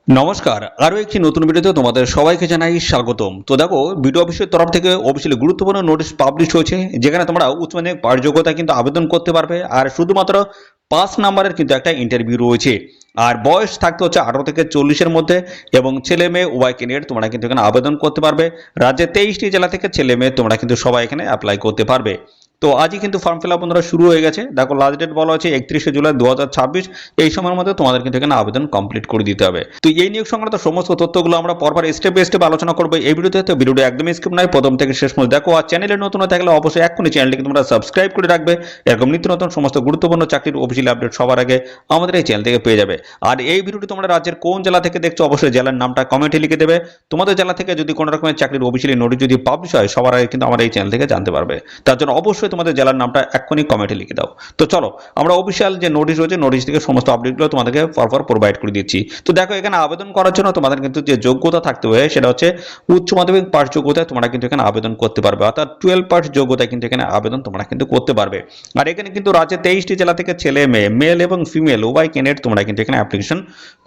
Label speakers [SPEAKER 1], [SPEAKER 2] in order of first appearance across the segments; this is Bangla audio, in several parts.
[SPEAKER 1] নমস্কার, আরও একটি নতুন ভিডিওতে তোমাদের সবাইকে জানাই স্বাগতম। তো দেখো, বিডিও অফিসের তরফ থেকে অফিসিয়ালি গুরুত্বপূর্ণ নোটিশ পাবলিশ হয়েছে, যেখানে তোমরা উচ্চ মাধ্যমিক পাশ যোগ্যতা কিন্তু আবেদন করতে পারবে। আর শুধুমাত্র 5 নাম্বারের কিন্তু একটা ইন্টারভিউ রয়েছে। আর বয়স থাকতে হচ্ছে 18 থেকে 40-এর মধ্যে, এবং ছেলে মেয়ে উভয় ক্যান্ডিডেট তোমরা কিন্তু এখানে আবেদন করতে পারবে। রাজ্যের 23টি জেলা থেকে ছেলে মেয়ে তোমরা কিন্তু সবাই এখানে অ্যাপ্লাই করতে পারবে। তো আজই কিন্তু ফর্ম ফিল আপ বন্ধুরা শুরু হয়ে গেছে। দেখো, লাস্ট ডেট বলা হচ্ছে 31শে জুলাই 2026। এই সময়ের মধ্যে তোমাদের কিন্তু এখানে আবেদন কমপ্লিট করে দিতে হবে। তো এই নিয়োগ সংক্রান্ত সমস্ত তথ্যগুলো আমরা পরপর স্টেপ বাই স্টেপ আলোচনা করবো এই ভিডিওতে। তো ভিডিওটি একদমই স্কিপ নয়, প্রথম থেকে শেষ পর্যন্ত দেখো। আর চ্যানেলে নতুন হয়ে থাকলে অবশ্যই এক্ষুনি চ্যানেলটিকে তোমরা সাবস্ক্রাইব করে রাখবে। এরকম নিত্য নতুন সমস্ত গুরুত্বপূর্ণ চাকরির অফিসিয়াল আপডেট সবার আগে আমাদের এই চ্যানেল থেকে পেয়ে যাবে। আর এই ভিডিওটি তোমরা রাজ্যের কোন জেলা থেকে দেখছো অবশ্যই জেলার নামটা কমেন্টে লিখে দেবে। তোমাদের জেলা থেকে যদি কোনো রকমের চাকরির অফিসিয়ালি নোটিশ যদি পাবলিশ হয়, সবার আগে কিন্তু আমার এই চ্যানেল থেকে জানতে পারবে। তার জন্য অবশ্যই তোমাদের জেলার নামটা এক্ষুনি কমেন্টে লিখে দাও। তো চলো, আমরা অফিসিয়াল যে নোটিশ রয়েছে, নোটিশ থেকে সমস্ত আপডেটগুলো তোমাদেরকে পরপর প্রোভাইড করে দিচ্ছি। তো দেখো, এখানে আবেদন করার জন্য তোমাদের কিন্তু যে যোগ্যতা থাকতে হবে সেটা হচ্ছে উচ্চ মাধ্যমিক পাশ যোগ্যতায় তোমরা কিন্তু এখানে আবেদন করতে পারবে। অর্থাৎ 12 পাস যোগ্যতায় কিন্তু এখানে আবেদন তোমরা কিন্তু করতে পারবে। আর এখানে কিন্তু রাজ্যে 23টি জেলা থেকে ছেলে মেয়ে, মেল এবং ফিমেল উভয় ক্যান্ডিডেট তোমরা কিন্তু এখানে অ্যাপ্লিকেশন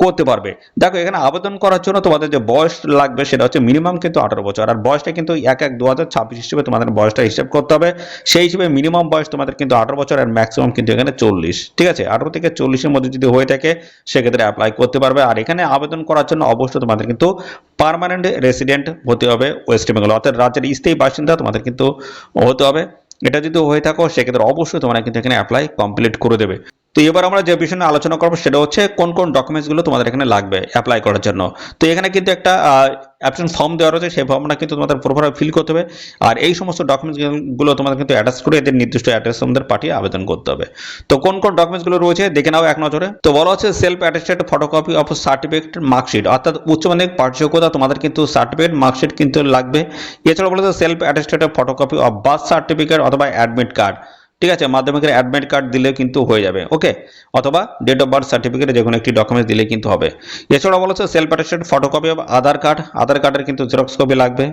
[SPEAKER 1] করতে পারবে। দেখো, এখানে আবেদন করার জন্য তোমাদের যে বয়স লাগবে সেটা হচ্ছে মিনিমাম কিন্তু 18 বছর। আর বয়সটা কিন্তু 1/1/2026 হিসেবে তোমাদের বয়সটা হিসাব করতে হবে। সেই হিসেবে মিনিমাম বয়স তোমাদের কিন্তু 18 বছর, আর ম্যাক্সিমাম কিন্তু এখানে 40। ঠিক আছে, 18 থেকে 40-এর মধ্যে যদি হয়ে থাকে সেক্ষেত্রে অ্যাপ্লাই করতে পারবে। আর এখানে আবেদন করার জন্য অবশ্যই তোমাদের কিন্তু পার্মানেন্ট রেসিডেন্ট হতে হবে ওয়েস্ট বেঙ্গল, অর্থাৎ রাজ্যের স্থায়ী বাসিন্দা তোমাদের কিন্তু হতে হবে। এটা যদি হয়ে থাকো সেক্ষেত্রে অবশ্যই তোমরা কিন্তু এখানে অ্যাপ্লাই কমপ্লিট করে দেবে। তো এবার আমরা যে বিষয় নিয়ে আলোচনা করবো সেটা হচ্ছে কোন কোন ডকুমেন্টসগুলো তোমাদের এখানে লাগবে অ্যাপ্লাই করার জন্য। তো এখানে কিন্তু একটা অ্যাপ্লিকেশন ফর্ম দেওয়া রয়েছে, সেই ফর্মটা কিন্তু তোমাদের পুরোপুরি ফিল করতে হবে। আর এই সমস্ত ডকুমেন্টসগুলো তোমাদের কিন্তু অ্যাটাচ করে এদের নির্দিষ্ট অ্যাড্রেস তোমাদের পাঠিয়ে আবেদন করতে হবে। তো কোন কোন ডকুমেন্টসগুলো রয়েছে দেখে নাও এক নজরে। তো বলা হচ্ছে self attested photocopy of certificate marksheet, অর্থাৎ উচ্চ মাধ্যমিক পাশ যোগ্যতা তোমাদের কিন্তু সার্টিফিকেট মার্কশিট কিন্তু লাগবে। এছাড়া বলা হচ্ছে self attested photocopy of birth certificate অথবা অ্যাডমিট কার্ড। ঠিক আছে, মাধ্যমিকের অ্যাডমিট কার্ড দিলে কিন্তু হয়ে যাবে, ওকে। অথবা ডেট অফ বার্থ সার্টিফিকেট যে কোনো একটি ডকুমেন্টস দিলে কিন্তু হবে। এছাড়াও বলা হচ্ছে self attested photocopy of Aadhaar card, Aadhaar কার্ডের কিন্তু জেরক্স কপি লাগবে।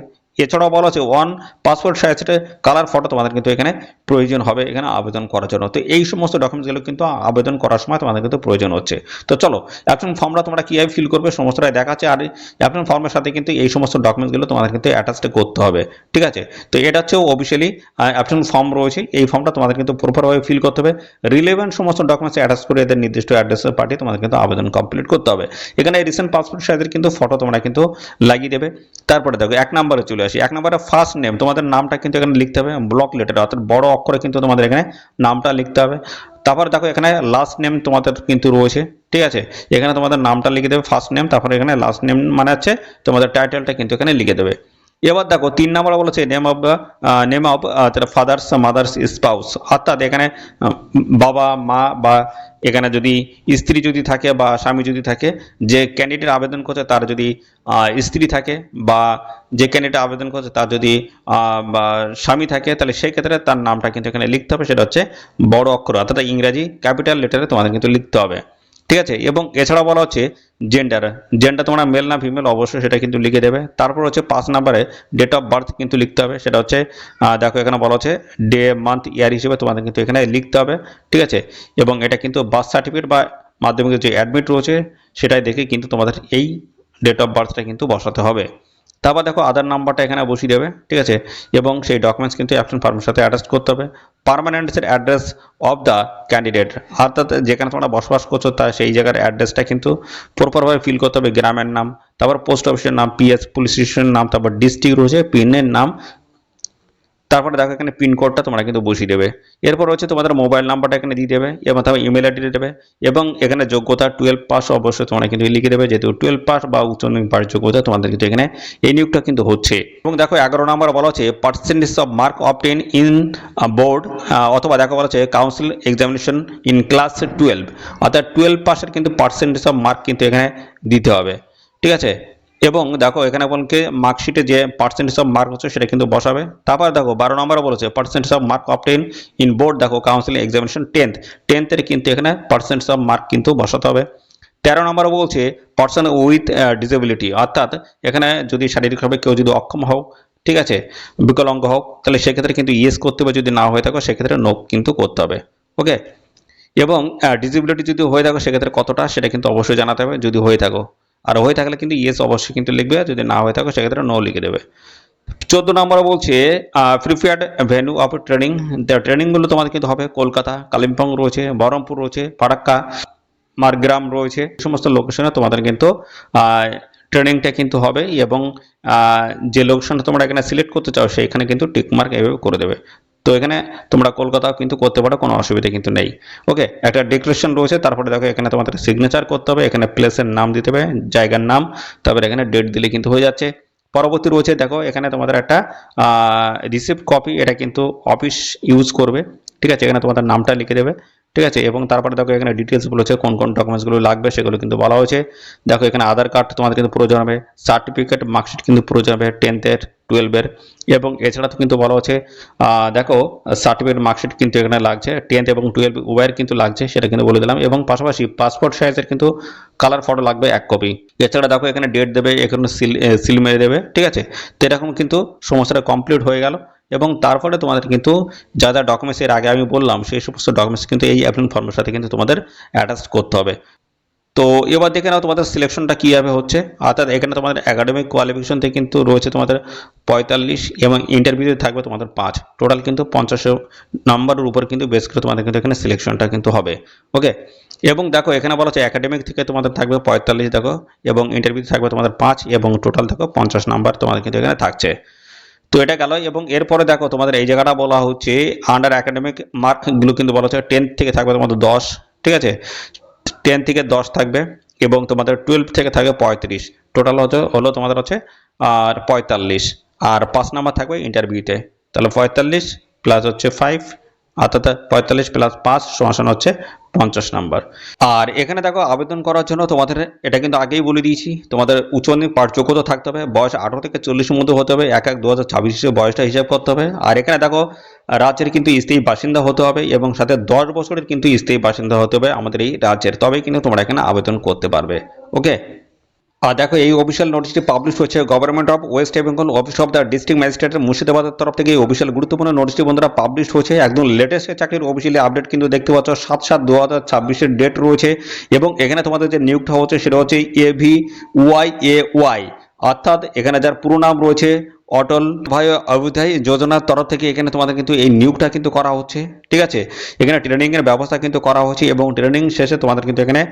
[SPEAKER 1] এছাড়াও বলা হচ্ছে ওয়ান পাসপোর্ট সাইজের কালার ফটো তোমাদের কিন্তু এখানে প্রয়োজন হবে এখানে আবেদন করার জন্য। তো এই সমস্ত ডকুমেন্টসগুলো কিন্তু আবেদন করার সময় তোমাদের কিন্তু প্রয়োজন হচ্ছে। তো চলো, অ্যাপ্লিকেশন ফর্মটা তোমরা কীভাবে ফিল করবে সমস্তটাই দেখাচ্ছে। আর অ্যাপ্লিকেশন ফর্মের সাথে কিন্তু এই সমস্ত ডকুমেন্টসগুলো তোমাদের কিন্তু অ্যাটাচড করতে হবে। ঠিক আছে, তো এটা হচ্ছে অফিসিয়ালি অ্যাপ্লিকেশন ফর্ম রয়েছে, এই ফর্মটা তোমাদের কিন্তু প্রপারভাবে ফিল করতে হবে। রিলেভেন্ট সমস্ত ডকুমেন্টস অ্যাটাচ করে এদের নির্দিষ্ট অ্যাড্রেসে পাঠিয়ে তোমাদের কিন্তু আবেদন কমপ্লিট করতে হবে। এখানে রিসেন্ট পাসপোর্ট সাইজের কিন্তু ফটো তোমরা কিন্তু লাগিয়ে দেবে। তারপরে দেখো, 1 নম্বরে চলে আসি। 1 নম্বরে ফার্স্ট নেম, তোমাদের নামটা কিন্তু এখানে লিখতে হবে ব্লক লেটারে, অর্থাৎ বড় অক্ষরে কিন্তু তোমাদের এখানে নামটা লিখতে হবে। তারপরে দেখো, এখানে লাস্ট নেম তোমাদের কিন্তু রয়েছে। ঠিক আছে, এখানে তোমাদের নামটা লিখে দেবে ফার্স্ট নেম, তারপরে এখানে লাস্ট নেম মানে হচ্ছে তোমাদের টাইটেলটা কিন্তু এখানে লিখে দেবে। এবার দেখো 3 নম্বর বলেছে name of father's mother's spouse, অর্থাৎ এখানে বাবা মা বা এখানে যদি স্ত্রী যদি থাকে বা স্বামী যদি থাকে, যে ক্যান্ডিডেট আবেদন করছে তার যদি স্ত্রী থাকে বা যে ক্যান্ডিডেট আবেদন করছে তার যদি বা স্বামী থাকে, তাহলে সেই ক্ষেত্রে তার নামটা কিন্তু এখানে লিখতে হবে। সেটা হচ্ছে বড় অক্ষর, অর্থাৎ ইংরাজি ক্যাপিটাল লেটারে তোমাদের কিন্তু লিখতে হবে। ঠিক আছে, এবং এছাড়া বলা হচ্ছে জেন্ডার, তোমরা মেল না ফিমেল অবশ্যই সেটা কিন্তু লিখে দেবে। তারপর হচ্ছে 5 নম্বরে ডেট অফ বার্থ কিন্তু লিখতে হবে। সেটা হচ্ছে দেখো, এখানে বলা হচ্ছে ডে মান্থ ইয়ার হিসেবে তোমাদের কিন্তু এখানে লিখতে হবে। ঠিক আছে, এবং এটা কিন্তু বার্থ সার্টিফিকেট বা মাধ্যমিকের যে অ্যাডমিট রয়েছে সেটাই দেখে কিন্তু তোমাদের এই ডেট অফ বার্থটা কিন্তু বসাতে হবে। তারপর দেখো, আধার নাম্বারটা এখানে বসিয়ে দেবে। ঠিক আছে, এবং সেই ডকুমেন্টস কিন্তু অ্যাপ্লিকেশন ফর্মের সাথে অ্যাটাচ করতে হবে। পার্মানেন্টের অ্যাড্রেস অফ দ্য ক্যান্ডিডেট, অর্থাৎ যেখানে তোমরা বসবাস করছো তার সেই জায়গার অ্যাড্রেসটা কিন্তু প্রপারভাবে ফিল করতে হবে। গ্রামের নাম, তারপর পোস্ট অফিসের নাম, পিএস পুলিশ স্টেশনের নাম, তারপর ডিস্ট্রিক্ট রয়েছে পিনের নাম, তারপরে দেখো এখানে পিনকোডটা তোমরা কিন্তু বসিয়ে দেবে। এরপর হচ্ছে তোমাদের মোবাইল নাম্বারটা এখানে দিয়ে দেবে, এবং তারপর ইমেল আইডি দেবে, এবং এখানে যোগ্যতা 12 পাস অবশ্যই তোমরা কিন্তু লিখে দেবে, যেহেতু 12 পাস বা উচ্চ মাধ্যমিক পাস যোগ্যতা তোমাদের কিন্তু এখানে এই নিয়োগটা কিন্তু হচ্ছে। এবং দেখো 11 নম্বর বলা হচ্ছে percentage of mark obtain in board, অথবা দেখো বলা হচ্ছে কাউন্সিল এক্সামিনেশন ইন ক্লাস 12, অর্থাৎ 12 পাসের কিন্তু পার্সেন্টেজ অফ মার্ক কিন্তু এখানে দিতে হবে। ঠিক আছে, এবং দেখো এখানে বলকে মার্কশিটে যে পার্সেন্টেজ অফ মার্ক হচ্ছে সেটা কিন্তু বসাবে। তারপর দেখো 12 নম্বরে বলেছে percentage of mark obtain in board, দেখো কাউন্সিলিং এক্সামিনেশন 10th-এর কিন্তু এখানে পার্সেন্টেজ অফ মার্ক কিন্তু বসাতে হবে। 13 নম্বরে বলছে পার্সন উইথ ডিসেবিলিটি, অর্থাৎ এখানে যদি শারীরিকভাবে কেউ যদি অক্ষম হও, ঠিক আছে, বিকলাঙ্গ হোক, তাহলে সেক্ষেত্রে কিন্তু ইয়েস করতে হবে, যদি না হয়ে থাকো সেক্ষেত্রে নো কিন্তু করতে হবে, ওকে। এবং ডিসেবিলিটি যদি হয়ে থাকো সেক্ষেত্রে কতটা সেটা কিন্তু অবশ্যই জানাতে হবে যদি হয়ে থাকো। আর হয়ে থাকলে কিন্তু ইয়েস অবশ্যই কিন্তু লিখবে, যদি না হয়ে থাকে সেক্ষেত্রে নো লিখে দেবে। 14 নম্বরে বলছে প্রিফার্ড ভেন্যু অফ ট্রেনিং। ট্রেনিংগুলো তোমাদের কিন্তু হবে কলকাতা, কালিম্পং রয়েছে, বহরমপুর রয়েছে, ফারাক্কা, মারগ্রাম রয়েছে, এই সমস্ত লোকেশনে তোমাদের কিন্তু ট্রেনিংটা কিন্তু হবে। এবং যে লোকেশনটা তোমরা এখানে সিলেক্ট করতে চাও সেইখানে কিন্তু টিকমার্ক এভাবে করে দেবে। তো এখানে তোমরা কলকাতাও কিন্তু করতে পারো, কোনো অসুবিধা কিন্তু নেই। ওকে, একটা ডিক্লারেশন রয়েছে, তারপরে দেখো এখানে তোমাদের সিগনেচার করতে হবে, এখানে প্লেসের নাম দিতে হবে, জায়গার নাম, তারপরে এখানে ডেট দিলে কিন্তু হয়ে যাচ্ছে। পরবর্তী রয়েছে দেখো এখানে তোমাদের একটা রিসিপ্ট কপি, এটা কিন্তু অফিস ইউজ করবে, ঠিক আছে, এখানে তোমাদের নামটা লিখে দেবে, ঠিক আছে। এবং তারপরে দেখো এখানে ডিটেলস বলেছে কোন কোন ডকুমেন্টসগুলো লাগবে সেগুলো কিন্তু বলা হয়েছে। দেখো এখানে আধার কার্ড তোমাদের কিন্তু প্রয়োজন হবে, সার্টিফিকেট মার্কশিট কিন্তু প্রয়োজন হবে 10th-এর 12-এর, এবং এছাড়া তো কিন্তু বলা হচ্ছে দেখো সার্টিফিকেট মার্কশিট কিন্তু এখানে লাগছে, 10th এবং 12 উভয়ের কিন্তু লাগছে, সেটা কিন্তু বলে দিলাম। এবং পাশাপাশি পাসপোর্ট সাইজের কিন্তু কালার ফটো লাগবে 1 কপি। এছাড়া দেখো এখানে ডেট দেবে, এখানে সিল মেরে দেবে, ঠিক আছে। তো এরকম কিন্তু সমস্যাটা কমপ্লিট হয়ে গেল। এবং তারপরে তোমাদের কিন্তু যা যা ডকুমেন্টস এর আগে আমি বললাম সেই সমস্ত ডকুমেন্টস কিন্তু এই অ্যাপ্লিকেশন ফর্মের সাথে কিন্তু তোমাদের অ্যাটাচ করতে হবে। তো এবার দেখে নাও তোমাদের সিলেকশনটা কীভাবে হচ্ছে। অর্থাৎ এখানে তোমাদের একাডেমিক কোয়ালিফিকেশন থেকে কিন্তু রয়েছে তোমাদের 45 এবং ইন্টারভিউতে থাকবে তোমাদের 5, টোটাল কিন্তু 50 নাম্বারের উপর কিন্তু বেস করে তোমাদের কিন্তু এখানে সিলেকশনটা কিন্তু হবে। ওকে, এবং দেখো এখানে বলা হচ্ছে একাডেমিক থেকে তোমাদের থাকবে 45 দেখো, এবং ইন্টারভিউতে থাকবে তোমাদের 5, এবং টোটাল দেখো 50 নাম্বার তোমাদের কিন্তু এখানে থাকছে। তো এটা গেল। এবং এরপরে দেখো তোমাদের এই জায়গাটা বলা হচ্ছে আন্ডার একাডেমিক মার্কগুলো কিন্তু বলা হচ্ছে 10 থেকে থাকবে তোমাদের 10, ঠিক আছে, 10 থেকে 10 থাকবে, এবং তোমাদের 12 থেকে থাকবে 35, টোটাল হলো তোমাদের হচ্ছে আর 45, আর 5 নাম্বার থাকবে ইন্টারভিউতে, তাহলে 45 প্লাস হচ্ছে 5, অর্থাৎ 45 প্লাস 5 সমান হচ্ছে 50 নাম্বার। আর এখানে দেখো আবেদন করার জন্য তোমাদের এটা কিন্তু আগেই বলে দিয়েছি, তোমাদের উচ্চ মাধ্যমিক পাঠ যোগ্যতা থাকতে হবে, বয়স 18 থেকে 40-এর মধ্যে হতে হবে, 1/1/2026 বয়সটা হিসাব করতে হবে। আর এখানে দেখো রাজ্যের কিন্তু স্থায়ী বাসিন্দা হতে হবে, এবং সাথে 10 বছরের কিন্তু স্থায়ী বাসিন্দা হতে হবে আমাদের এই রাজ্যের, তবেই কিন্তু তোমরা এখানে আবেদন করতে পারবে। ওকে, আর দেখো এই অফিসিয়াল নোটিশটি পাবলিশ হচ্ছে government of West Bengal office of the district ম্যাজিস্ট্রেটের মুর্শিদাবাদের তরফ থেকে এই অফিসিয়াল গুরুত্বপূর্ণ নোটিশটি বন্ধুরা পাবলিশ হয়েছে, একদম লেটেস্ট চাকরির অফিসিয়ালি আপডেট কিন্তু দেখতে পাচ্ছ, 7/7/2026-এর ডেট রয়েছে। এবং এখানে তোমাদের যে নিয়োগটা হচ্ছে সেটা হচ্ছে AVYAY, অর্থাৎ এখানে যার পুরো নাম রয়েছে অটল ভাই অভ্যুদয় যোজনার তরফ থেকে এখানে তোমাদের কিন্তু এই নিয়োগটা কিন্তু করা হচ্ছে, ঠিক আছে। এখানে ট্রেনিং এর ব্যবস্থা কিন্তু করা হচ্ছে, এবং ট্রেনিং শেষে তোমাদের কিন্তু এখানে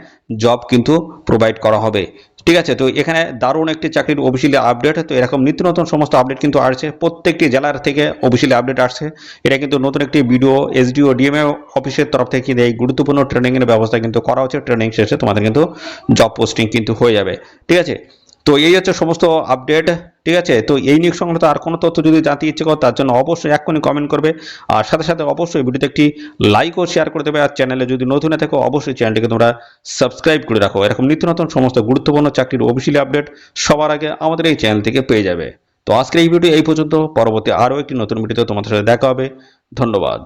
[SPEAKER 1] জব কিন্তু প্রোভাইড করা হবে, ঠিক আছে। তো এখানে দারুণ একটি চাকরির অফিসিয়ালি আপডেট। তো এরকম নিত্য নতুন সমস্ত আপডেট কিন্তু আসছে, প্রত্যেকটি জেলার থেকে অফিসিয়ালি আপডেট আসছে। এটা কিন্তু নতুন একটি বিডিও, SDO, DMA অফিসের তরফ থেকে কিন্তু এই গুরুত্বপূর্ণ ট্রেনিং এর ব্যবস্থা কিন্তু করা হচ্ছে। ট্রেনিং শেষে তোমাদের কিন্তু জব পোস্টিং কিন্তু হয়ে যাবে, ঠিক আছে। তো এই হচ্ছে সমস্ত আপডেট, ঠিক আছে। তো এই নিয়োগ সংক্রান্ত আর কোনো তথ্য যদি জানতে ইচ্ছে করো তার জন্য অবশ্যই এক্ষুনি কমেন্ট করবে, আর সাথে সাথে অবশ্যই ভিডিওতে একটি লাইক ও শেয়ার করে দেবে। আর চ্যানেলে যদি নতুন না থাকো অবশ্যই চ্যানেলটিকে তোমরা সাবস্ক্রাইব করে রাখো, এরকম নিত্য নতুন সমস্ত গুরুত্বপূর্ণ চাকরির অফিসিয়ালি আপডেট সবার আগে আমাদের এই চ্যানেল থেকে পেয়ে যাবে। তো আজকের এই ভিডিও এই পর্যন্ত, পরবর্তী আরও একটি নতুন ভিডিওতে তোমাদের সাথে দেখা হবে। ধন্যবাদ।